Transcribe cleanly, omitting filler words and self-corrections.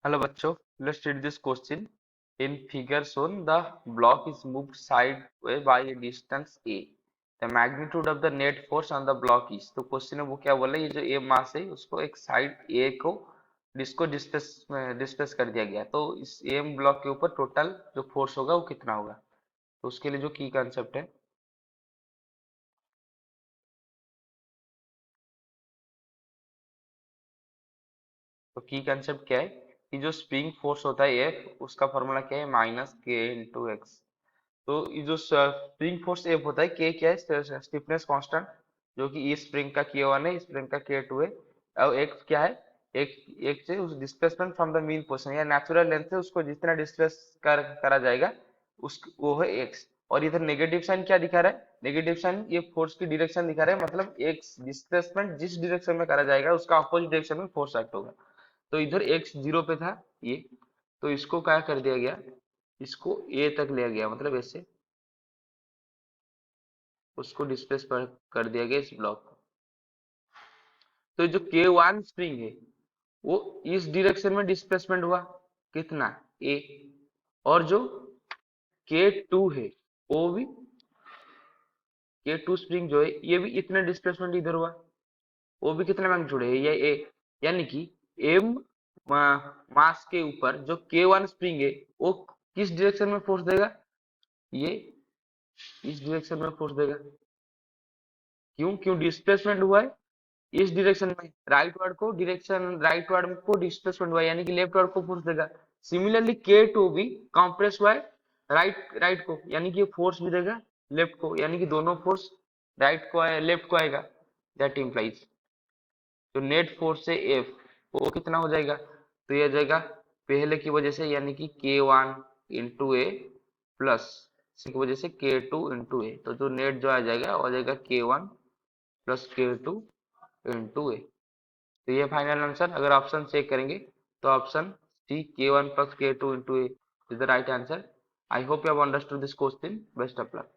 Hello बच्चों, let's read this question. In figure shown, the block is moved sideways by a distance a. The magnitude of the net force on the block is. तो question में वो क्या बोला, ये जो a मास है उसको एक साइड a को जिसको डिस्प्लेस कर दिया गया, तो इस एम ब्लॉक के ऊपर टोटल जो फोर्स होगा वो कितना होगा। तो उसके लिए जो की कंसेप्ट है, तो की कंसेप्ट क्या है कि जो स्प्रिंग फोर्स होता है एफ, उसका फॉर्मूला क्या है, माइनस के इंटू एक्स। तो ये जो स्प्रिंग फोर्स एफ होता है, के क्या है, स्टिफनेस कांस्टेंट, जो कि इस स्प्रिंग का के वन है, इस स्प्रिंग का के टू है। और एक क्या है, एक एक से उस displacement from the mean position या नेचुरल लेंथ से उसको जितना डिस्प्लेस करा जाएगा उस वो है एक्स। और इधर नेगेटिव साइन क्या दिखा रहा है, नेगेटिव साइन ये फोर्स की डायरेक्शन दिखा रहा है, मतलब एक्स डिस्प्लेसमेंट जिस डायरेक्शन में करा जाएगा उसका अपोजिट डायरेक्शन में फोर्स एक्ट होगा। तो इधर एक्स जीरो पे था ये, तो इसको क्या कर दिया गया, इसको ए तक लिया गया, मतलब ऐसे उसको डिस्प्लेस कर दिया गया इस ब्लॉक को। तो जो के वन स्प्रिंग है वो इस डायरेक्शन में डिस्प्लेसमेंट हुआ कितना, ए। और जो के टू है वो भी, के टू स्प्रिंग जो है ये भी इतना डिस्प्लेसमेंट इधर हुआ, वो भी कितना मैग्नीट्यूड है, ये ए। यानी कि एम मास के ऊपर जो के वन स्प्रिंग है वो किस डायरेक्शन में फोर्स देगा, ये इस डायरेक्शन में फोर्स देगा। क्यों, क्यों डिस्प्लेसमेंट हुआ है इस डायरेक्शन में, राइट वर्ड को डायरेक्शन, राइट वर्ड को डिस्प्लेसमेंट हुआ है, यानी कि लेफ्ट वर्ड को फोर्स देगा। सिमिलरली के टू भी कंप्रेस हुआ है राइट राइट को, यानी कि फोर्स भी देगा लेफ्ट को, यानी कि दोनों फोर्स राइट को आए लेफ्ट को आएगा। दैट इम्प्लाइज जो नेट फोर्स है एफ वो कितना हो जाएगा, तो ये आ जाएगा पहले की वजह से, यानी कि के वन इंटू ए प्लस की वजह से के टू इंटू ए, तो जो नेट जो आ जाएगा वो आ जाएगा के वन प्लस के टू इंटू ए। तो ये फाइनल आंसर, अगर ऑप्शन चेक करेंगे तो ऑप्शन सी के वन प्लस के two into A is the right answer. I hope you have understood this question. Best of luck.